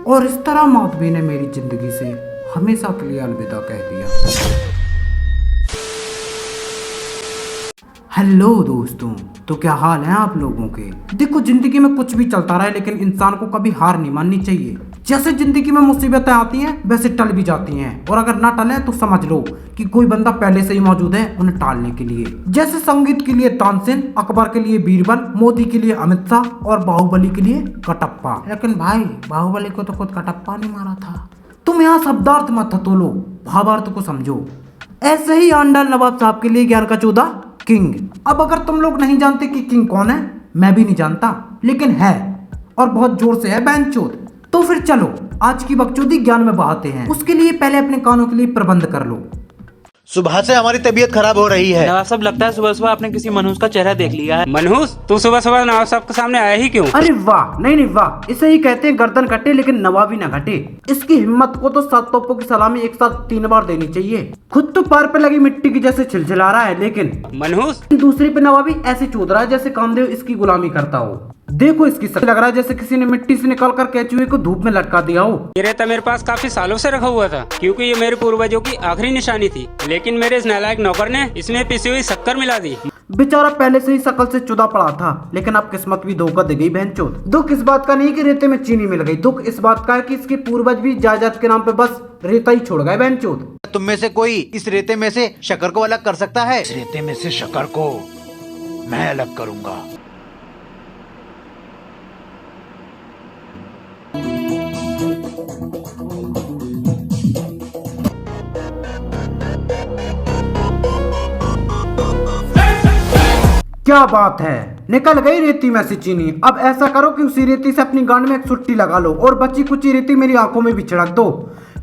और इस तरह माधवी ने मेरी जिंदगी से हमेशा के लिए अलविदा कह दिया। हेलो दोस्तों, तो क्या हाल है आप लोगों के। देखो, जिंदगी में कुछ भी चलता रहे लेकिन इंसान को कभी हार नहीं माननी चाहिए। जैसे जिंदगी में मुसीबतें आती हैं वैसे टल भी जाती हैं, और अगर ना टले तो समझ लो कि कोई बंदा पहले से ही मौजूद है उन्हें टालने के लिए। जैसे संगीत के लिए तानसेन, अकबर के लिए बीरबल, मोदी के लिए अमित शाह और बाहुबली के लिए कटप्पा। लेकिन भाई, बाहुबली को तो खुद कटप्पा ने मारा था। तुम यहाँ शब्दार्थ मत तोलो, भावार्थ को समझो। ऐसे ही आंडल नवाब साहब के लिए ज्ञान का चौदह किंग। अब अगर तुम लोग नहीं जानते कि किंग कौन है, मैं भी नहीं जानता, लेकिन है और बहुत जोर से है बैंचोद। तो फिर चलो आज की बकचोदी ज्ञान में बहाते हैं। उसके लिए पहले अपने कानों के लिए प्रबंध कर लो। सुबह से हमारी तबीयत खराब हो रही है। नवाब साहब, लगता है सुबह सुबह आपने किसी मनहूस का चेहरा देख लिया है। मनहूस, तू सुबह सुबह नवाब साहब के सामने आया ही क्यों? अरे वाह, नहीं वाह, इसे ही कहते हैं गर्दन कटे लेकिन नवाबी ना घटे। इसकी हिम्मत को तो 7 तोपों की सलामी एक साथ 3 बार देनी चाहिए। खुद तो पैर पे लगी मिट्टी की जैसे छिलछिला रहा है, लेकिन मनहूस, दूसरी पे नवाबी ऐसे चूद रहा है जैसे कामदेव इसकी गुलामी करता हो। देखो, इसकी शक्ल लग रहा है जैसे किसी ने मिट्टी से निकाल कर केचुए को धूप में लटका दिया हो। ये रेता मेरे पास काफी सालों से रखा हुआ था, क्योंकि ये मेरे पूर्वजों की आखिरी निशानी थी। लेकिन मेरे इस नालायक नौकर ने इसमें पिसी हुई शक्कर मिला दी। बेचारा पहले से ही शकल से चुदा पड़ा था, लेकिन अब किस्मत भी धोखा दे गई बहनचोद। दुख इस बात का नहीं कि रेते में चीनी मिल गई, दुख इस बात का है कि इसके पूर्वज भी जायदाद के नाम पे बस रेता ही छोड़ गए बहनचोद। तुम में से कोई इस रेते में से शक्कर को अलग कर सकता है? इस रेते में से शक्कर को मैं अलग करूंगा। क्या बात है, निकल गई रेती में से चीनी। अब ऐसा करो कि उसी रेती से अपनी गांड में एक सुट्टी लगा लो और बची कुची रेती मेरी आंखों में भी छिड़क दो,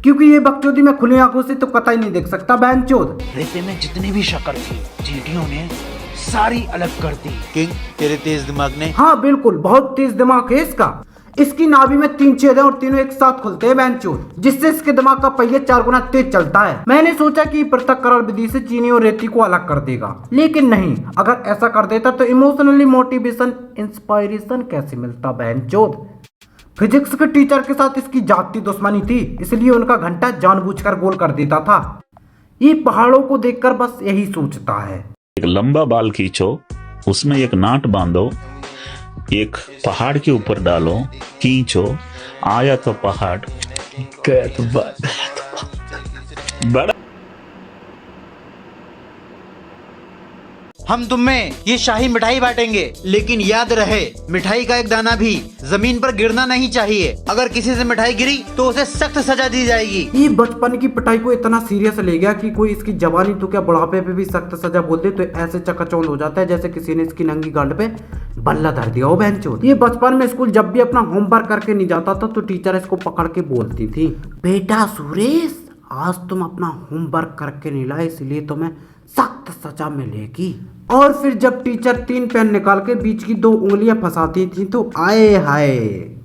क्योंकि ये बकचोदी मैं खुली आंखों से तो कतई नहीं देख सकता बहनचोद। रेते में जितनी भी शक्कर थी चींटियों ने सारी अलग कर दी। किंग, तेरे तेज दिमाग ने। हाँ बिल्कुल, बहुत तेज दिमाग है इसका। इसकी नाभि में 3 छेद हैं और तीनों एक साथ खुलते हैं बहनचोद, जिससे इसके दिमाग का पहिया 4 गुना तेज चलता है। मैंने सोचा कि पृथक्करण विधि से चीनी और रेती को अलग कर देगा, लेकिन नहीं। अगर ऐसा कर देता तो इमोशनली मोटिवेशन, इंस्पायरेशन कैसे मिलता बहनचोद। फिजिक्स के टीचर के साथ इसकी जाति दुश्मनी थी, इसलिए उनका घंटा जानबूझकर गोल कर देता था। ये पहाड़ों को देखकर बस यही सोचता है। एक लंबा बाल खींचो, उसमें एक नाट बांधो, एक पहाड़ के ऊपर डालो, खींचो, आया तो पहाड़, गया तो बड़ा। हम तुम में ये शाही मिठाई बांटेंगे, लेकिन याद रहे मिठाई का एक दाना भी जमीन पर गिरना नहीं चाहिए। अगर किसी से मिठाई गिरी तो उसे सख्त सजा दी जाएगी। ये बचपन की पिटाई को इतना सीरियस ले गया कि कोई इसकी जवानी तो क्या बुढ़ापे पे भी सख्त सजा बोल दे तो ऐसे चकाचौंध हो जाता है जैसे किसी ने इसकी नंगी गांड पे बल्ला धर दिया हो बहनचोद। ये बचपन में स्कूल जब भी अपना होमवर्क करके नहीं जाता था तो टीचर इसको पकड़ के बोलती थी, बेटा सुरेश, आज तुम अपना होमवर्क करके नहीं लाए, इसलिए तुम्हें सख्त सजा मिलेगी। और फिर जब टीचर 3 पेन निकाल के बीच की 2 उंगलियां फंसाती थी तो आए हाय,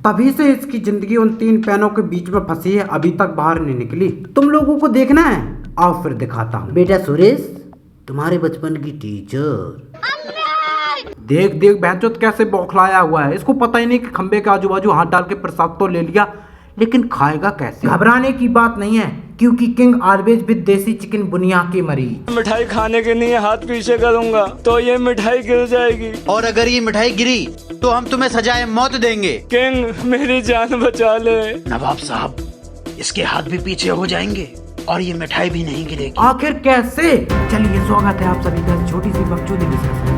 तभी से इसकी जिंदगी उन 3 पेनों के बीच में फंसी है, अभी तक बाहर नहीं निकली। तुम लोगों को देखना है, आओ फिर दिखाता हूँ। बेटा सुरेश, तुम्हारे बचपन की टीचर। देख देख बहनचोद कैसे बौखलाया हुआ है। इसको पता ही नहीं कि खंबे के आजू बाजू हाथ डाल के प्रसाद तो ले लिया, लेकिन खाएगा कैसे। घबराने की बात नहीं है, क्योंकि किंग ऑलवेज विद देसी चिकन बुनिया की मरीज। मिठाई खाने के लिए हाथ पीछे करूंगा तो ये मिठाई गिर जाएगी, और अगर ये मिठाई गिरी तो हम तुम्हें सजाए मौत देंगे। किंग, मेरी जान बचा ले। नवाब साहब, इसके हाथ भी पीछे हो जाएंगे और ये मिठाई भी नहीं गिरेगी। आखिर कैसे। चलिए, स्वागत है आप सभी का छोटी सी बकचोदी डिस्कशन।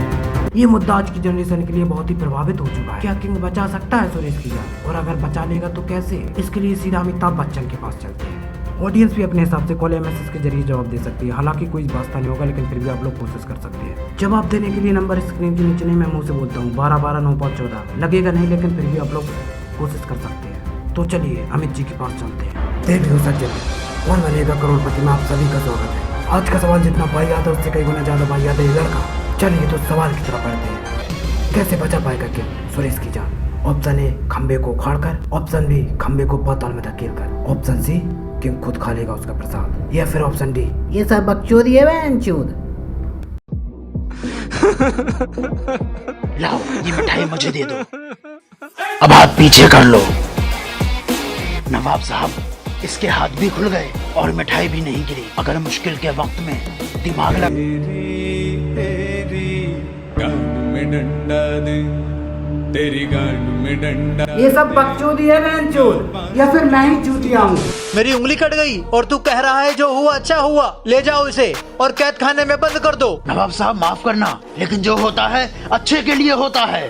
ये मुद्दा आज की जनरेशन के लिए बहुत ही प्रभावित हो चुका है। क्या किंग बचा सकता है सुरेश की जान, और अगर बचा लेगा तो कैसे। इसके लिए सीधा अमिताभ बच्चन के पास चलते हैं। ऑडियंस भी अपने हिसाब से कॉल या मैसेज के जरिए जवाब दे सकती है। हालांकि कोई वास्ता नहीं होगा, लेकिन फिर भी आप लोग कोशिश कर सकते हैं। जवाब देने के लिए नंबर स्क्रीन के नीचे नहीं, मैं मुंह से बोलता हूँ 12 12 9 5 14। लगेगा नहीं, लेकिन फिर भी आप लोग कोशिश कर सकते हैं। तो चलिए अमित जी के पास चलते हैं। देवी हो सज्जन, कौन बनेगा करोड़पति में आप सभी का स्वागत है। आज का सवाल जितना वाहियात है उससे कई गुना ज्यादा वाहियात है ये लड़का। चलिए तो सवाल की तरफ बढ़ते हैं। कैसे बचा पाएगा किंग सुरेश की जान। ऑप्शन ए, खंबे को उखाड़कर। ऑप्शन बी, खंबे को पाताल में धकेल कर। ऑप्शन सी, किंग खुद खा लेगा उसका प्रसाद। या फिर ऑप्शन डी, ये सब बकचोदी है बहनचोद। लाओ, ये मिठाई मुझे दे दो। अब हाथ पीछे कर लो। नवाब साहब, इसके हाथ भी खुल गए और मिठाई भी नहीं गिरी। अगर मुश्किल के वक्त में दिमाग लग ये सब बकचोदी है बहनचोद, या फिर मैं ही चूतिया हूँ? मेरी उंगली कट गई और तू कह रहा है जो हुआ अच्छा हुआ। ले जाओ इसे और कैद खाने में बंद कर दो। नवाब साहब माफ करना, लेकिन जो होता है अच्छे के लिए होता है।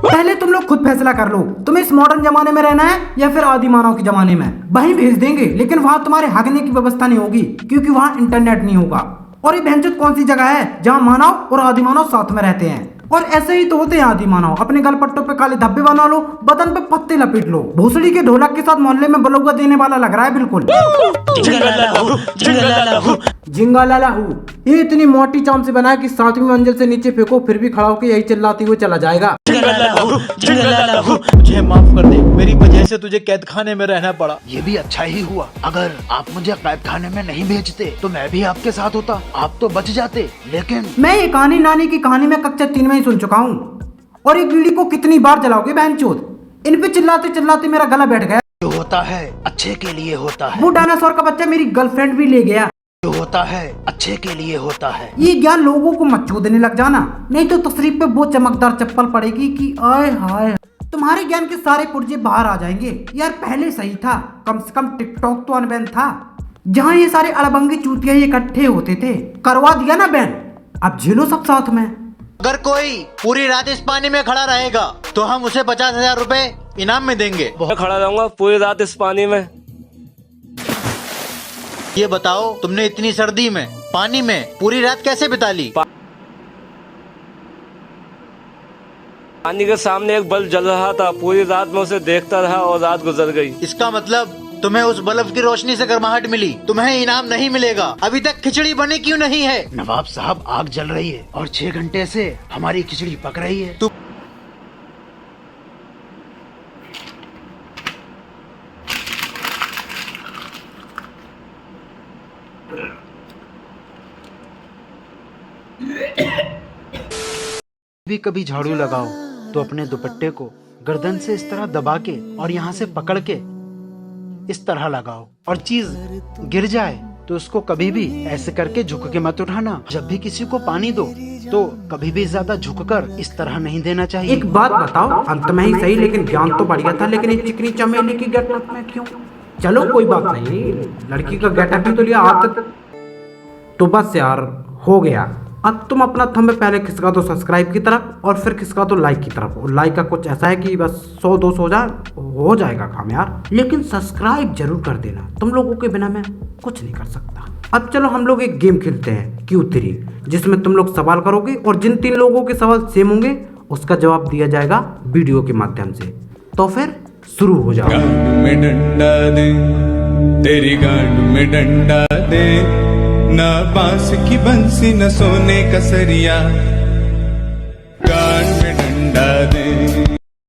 पहले तुम लोग खुद फैसला कर लो, तुम्हें इस मॉडर्न जमाने में रहना है या फिर आदि मानव के जमाने में। वहीं भेज देंगे, लेकिन वहाँ तुम्हारे हगने की व्यवस्था नहीं होगी, क्योंकि वहाँ इंटरनेट नहीं होगा। और ये भैंचोद कौन सी जगह है जहाँ मानव और आदि मानव साथ में रहते हैं? और ऐसे ही तो होते हैं आदि मानव। अपने गलपट्टों पे काले धब्बे बना लो, बदन पे पत्ते लपेट लो। भोसड़ी के ढोलक के साथ मोहल्ले में बलौगा देने वाला लग रहा है बिल्कुल। जिंगा लाला हूँ, ये इतनी मोटी चाम से बना है कि 7वीं मंजिल से नीचे फेंको फिर भी खड़ा होकर यही चिल्लाती हुए चला जाएगा। मुझे माफ कर दे, मेरी वजह से तुझे कैद खाने में रहना पड़ा। ये भी अच्छा ही हुआ। अगर आप मुझे कैद खाने में नहीं भेजते तो मैं भी आपके साथ होता, आप तो बच जाते। लेकिन मैं ये कहानी नानी की कहानी में कक्षा 3 में ही सुन चुका हूँ। और ये बीड़ी को कितनी बार जलाओगे बहनचोद? इन पे चिल्लाते चिल्लाते मेरा गला बैठ गया। जो होता है अच्छे के लिए होता है। वो डायनासोर का बच्चा मेरी गर्लफ्रेंड भी ले गया। जो होता है अच्छे के लिए होता है। ये ज्ञान लोगों को मत चोदने लग जाना, नहीं तो तशरीफ पे वो चमकदार चप्पल पड़ेगी कि आय हाय, तुम्हारे ज्ञान के सारे पुर्जे बाहर आ जाएंगे। यार पहले सही था, कम से कम टिकटॉक तो अनबैन था, जहाँ ये सारे अड़बंगी चूतिया इकट्ठे होते थे। करवा दिया ना बैन, अब झेलो सब साथ में। अगर कोई पूरी रात इस पानी में खड़ा रहेगा तो हम उसे 50,000 रुपए इनाम में देंगे। मैं खड़ा रहूंगा पूरी रात इस पानी में। ये बताओ, तुमने इतनी सर्दी में पानी में पूरी रात कैसे बिता ली? पानी के सामने एक बल्ब जल रहा था, पूरी रात में उसे देखता रहा और रात गुजर गई। इसका मतलब तुम्हें उस बल्ब की रोशनी से गर्माहट मिली, तुम्हें इनाम नहीं मिलेगा। अभी तक खिचड़ी बनी क्यों नहीं है? नवाब साहब आग जल रही है और 6 घंटे से हमारी खिचड़ी पक रही है। तू भी कभी झाड़ू लगाओ तो अपने दुपट्टे को गर्दन से इस तरह दबा के और यहाँ से पकड़ के इस तरह लगाओ, और चीज गिर जाए तो उसको कभी भी ऐसे करके झुक के मत उठाना। जब भी किसी को पानी दो तो कभी भी ज्यादा झुककर इस तरह नहीं देना चाहिए। एक बात बताओ, अंत में ही सही, लेकिन ज्ञान तो बढ़िया था, लेकिन एक चिकनी चमेली की गेटअप में क्यों? चलो कोई बात नहीं, लड़की का गेटअप भी तो लिया आदत। तो बस यार हो गया। अब तुम अपना थंब पहले खिसका दो सब्सक्राइब की तरफ और फिर खिसका दो लाइक की तरफ। और लाइक का कुछ ऐसा है कि बस 100-200 हो जाएगा काम यार, लेकिन सब्सक्राइब जरूर कर देना। तुम लोगों के बिना मैं कुछ नहीं कर सकता। अब चलो हम लोग एक गेम खेलते हैं Q3, जिसमें तुम लोग सवाल करोगे और जिन 3 लोगों के सवाल सेम होंगे उसका जवाब दिया जाएगा वीडियो के माध्यम से। तो फिर शुरू हो जाओ। गांड में डंडा दे, तेरी गांड में डंडा दे, ना बांस की बंसी न सोने का सरिया। गांड में डंडा दे,